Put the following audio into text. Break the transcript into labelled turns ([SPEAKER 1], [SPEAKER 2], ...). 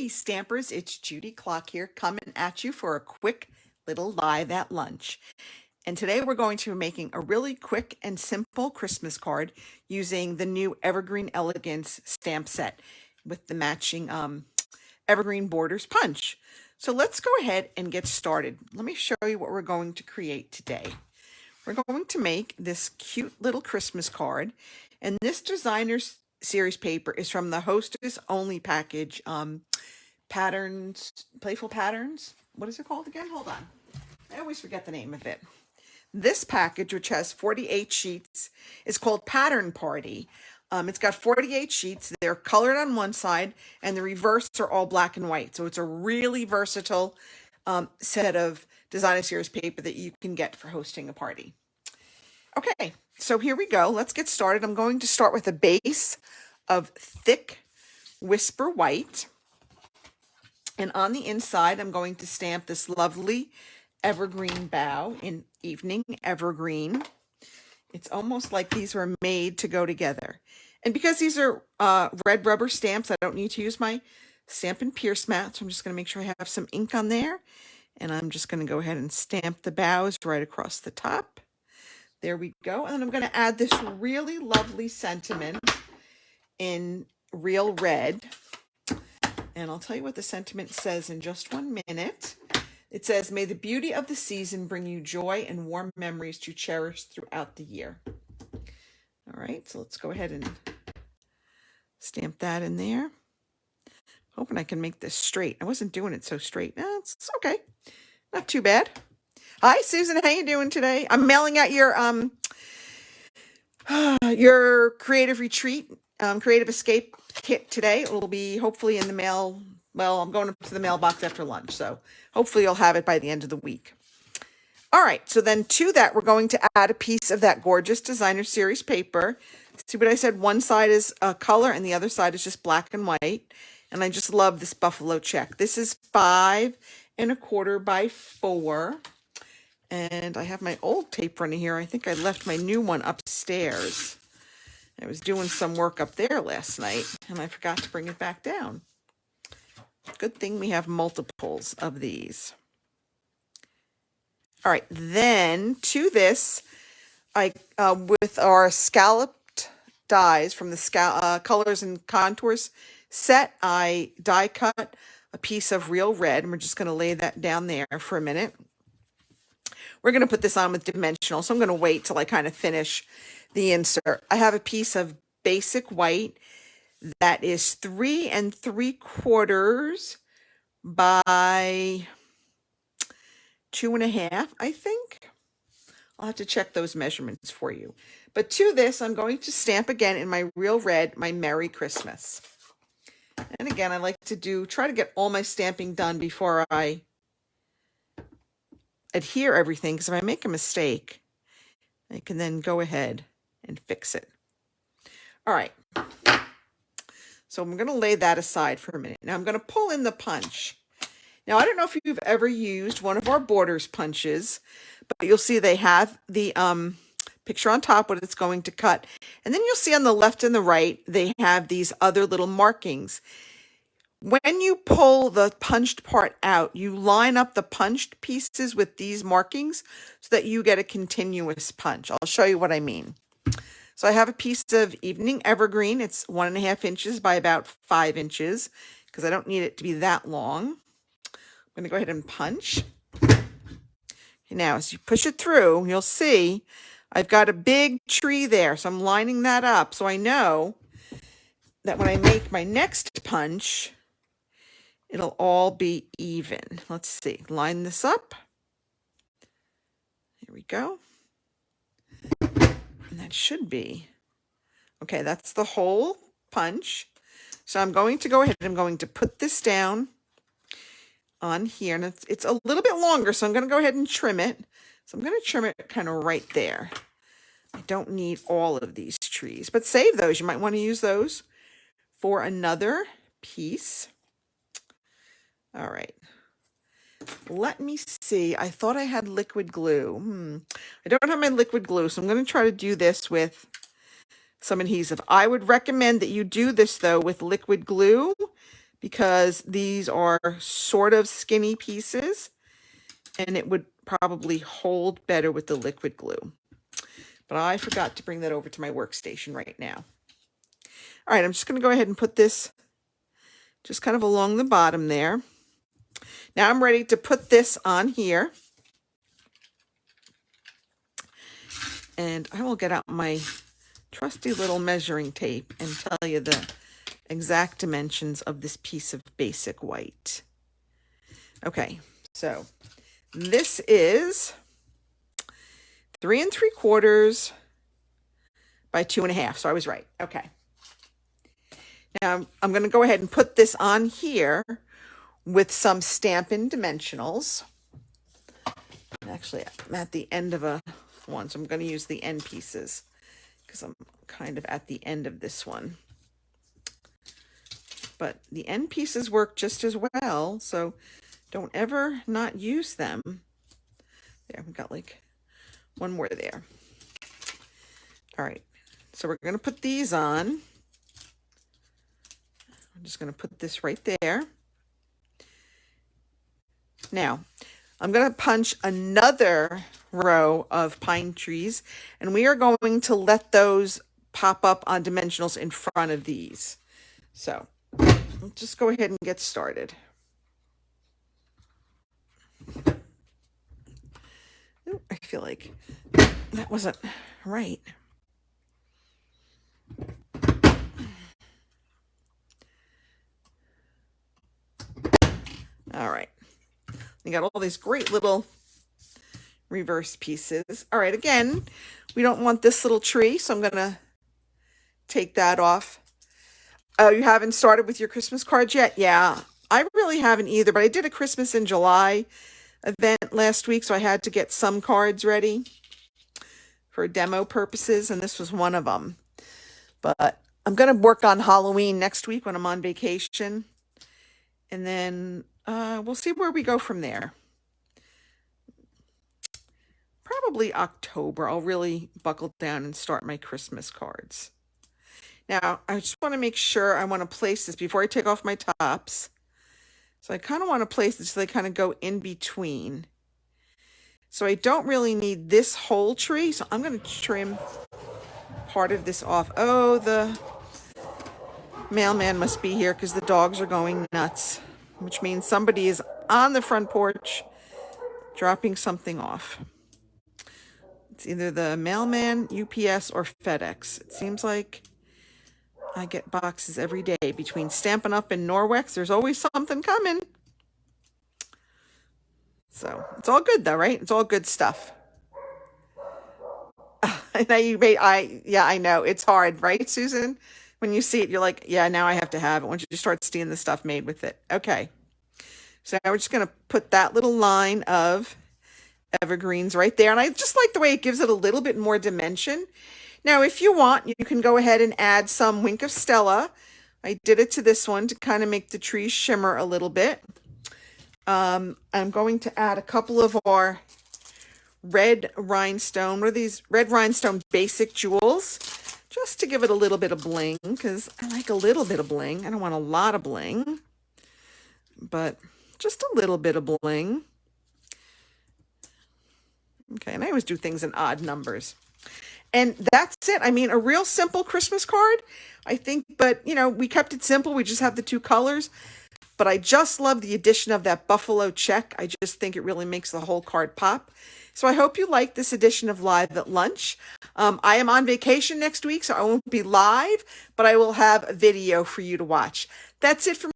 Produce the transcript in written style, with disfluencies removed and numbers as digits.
[SPEAKER 1] Hey Stampers, it's Judy Klock here coming at you for a quick little live at lunch. And today we're going to be making a really quick and simple Christmas card using the new Evergreen Elegance stamp set with the matching Evergreen Borders punch. So let's go ahead and get started. Let me show you what we're going to create today. We're going to make this cute little Christmas card, and this designer's series paper is from the Hostess Only package, patterns, playful patterns. What is it called again? Hold on. I always forget the name of it. This package, which has 48 sheets, is called Pattern Party. It's got 48 sheets. They're colored on one side, and the reverse are all black and white. So it's a really versatile set of designer series paper that you can get for hosting a party. Okay, so here we go. Let's get started. I'm going to start with a base of thick Whisper White. And on the inside, I'm going to stamp this lovely evergreen bow in Evening Evergreen. It's almost like these were made to go together. And because these are red rubber stamps, I don't need to use my Stampin' Pierce mat. So I'm just going to make sure I have some ink on there. And I'm just going to go ahead and stamp the bows right across the top. There we go. And then I'm going to add this really lovely sentiment in real red. And I'll tell you what the sentiment says in just 1 minute. It says, "May the beauty of the season bring you joy and warm memories to cherish throughout the year." All right, so let's go ahead and stamp that in there. Hoping I can make this straight. I wasn't doing it so straight. No, it's okay. Not too bad. Hi, Susan. How you doing today? I'm mailing out your creative retreat, creative escape kit today. It will be hopefully in the mail. Well, I'm going up to the mailbox after lunch, so hopefully you'll have it by the end of the week. All right, so then to that, we're going to add a piece of that gorgeous designer series paper. See what I said? One side is color and the other side is just black and white. And I just love this buffalo check. This is 5 1/4 by 4. And I have my old tape running here. I think I left my new one upstairs. I was doing some work up there last night, and I forgot to bring it back down. Good thing we have multiples of these. All right, then to this, with our scalloped dies from the Colors and Contours set, I die cut a piece of real red, and we're just going to lay that down there for a minute. We're going to put this on with dimensional, so I'm going to wait till I kind of finish the insert. I have a piece of basic white that is 3 3/4 by 2 1/2, I think. I'll have to check those measurements for you. But to this, I'm going to stamp again in my real red, my Merry Christmas. And again, I like to try to get all my stamping done before I adhere everything, because if I make a mistake, I can then go ahead and fix it. All right. So I'm going to lay that aside for a minute. Now I'm going to pull in the punch. Now, I don't know if you've ever used one of our Borders punches, but you'll see they have the picture on top, what it's going to cut. And then you'll see on the left and the right, they have these other little markings. When you pull the punched part out, you line up the punched pieces with these markings so that you get a continuous punch. I'll show you what I mean. So I have a piece of Evening Evergreen. It's 1 1/2 inches by about 5 inches because I don't need it to be that long. I'm going to go ahead and punch. Now, as you push it through, you'll see I've got a big tree there. So I'm lining that up so I know that when I make my next punch, it'll all be even. Let's see. Line this up. Here we go. And that should be. Okay, that's the whole punch. So I'm going to go ahead and I'm going to put this down on here. And it's a little bit longer, so I'm going to go ahead and trim it. So I'm going to trim it kind of right there. I don't need all of these trees, but save those. You might want to use those for another piece. All right. Let me see. I thought I had liquid glue. I don't have my liquid glue, so I'm going to try to do this with some adhesive. I would recommend that you do this, though, with liquid glue because these are sort of skinny pieces and it would probably hold better with the liquid glue. But I forgot to bring that over to my workstation right now. All right, I'm just going to go ahead and put this just kind of along the bottom there. Now I'm ready to put this on here. And I will get out my trusty little measuring tape and tell you the exact dimensions of this piece of basic white. Okay, so this is 3 3/4 by 2 1/2. So I was right. Okay. Now I'm going to go ahead and put this on here with some Stampin' dimensionals. Actually, I'm at the end of a one, so I'm going to use the end pieces because I'm kind of at the end of this one. But the end pieces work just as well, so don't ever not use them. There, we've got like one more there. All right, so we're going to put these on. I'm just going to put this right there. Now, I'm going to punch another row of pine trees, and we are going to let those pop up on dimensionals in front of these. So let's just go ahead and get started. Ooh, I feel like that wasn't right. All right. You got all these great little reverse pieces. All right, again, we don't want this little tree, so I'm going to take that off. Oh, you haven't started with your Christmas cards yet? Yeah, I really haven't either, but I did a Christmas in July event last week, so I had to get some cards ready for demo purposes, and this was one of them. But I'm going to work on Halloween next week when I'm on vacation, and then we'll see where we go from there. Probably October, I'll really buckle down and start my Christmas cards. Now, I just want to make sure I want to place this before I take off my tops. So I kind of want to place this so they kind of go in between. So I don't really need this whole tree, so I'm going to trim part of this off. Oh, the mailman must be here because the dogs are going nuts, which means somebody is on the front porch dropping something off. It's either the mailman, UPS, or FedEx. It seems like I get boxes every day. Between Stampin' Up! And Norwex, there's always something coming. So it's all good though, right? It's all good stuff. I know it's hard, right, Susan? When you see it, you're like, yeah, now I have to have it once you start seeing the stuff made with it. Okay. So now we're just going to put that little line of evergreens right there. And I just like the way it gives it a little bit more dimension. Now, if you want, you can go ahead and add some Wink of Stella. I did it to this one to kind of make the trees shimmer a little bit. I'm going to add a couple of our red rhinestone, what are these? Red rhinestone basic jewels, just to give it a little bit of bling, because I like a little bit of bling. I don't want a lot of bling, but just a little bit of bling. Okay, and I always do things in odd numbers. And that's it. I mean, a real simple Christmas card, I think, but, you know, we kept it simple. We just have the two colors. But I just love the addition of that buffalo check. I just think it really makes the whole card pop. So I hope you like this edition of Live at Lunch. I am on vacation next week, so I won't be live, but I will have a video for you to watch. That's it for me.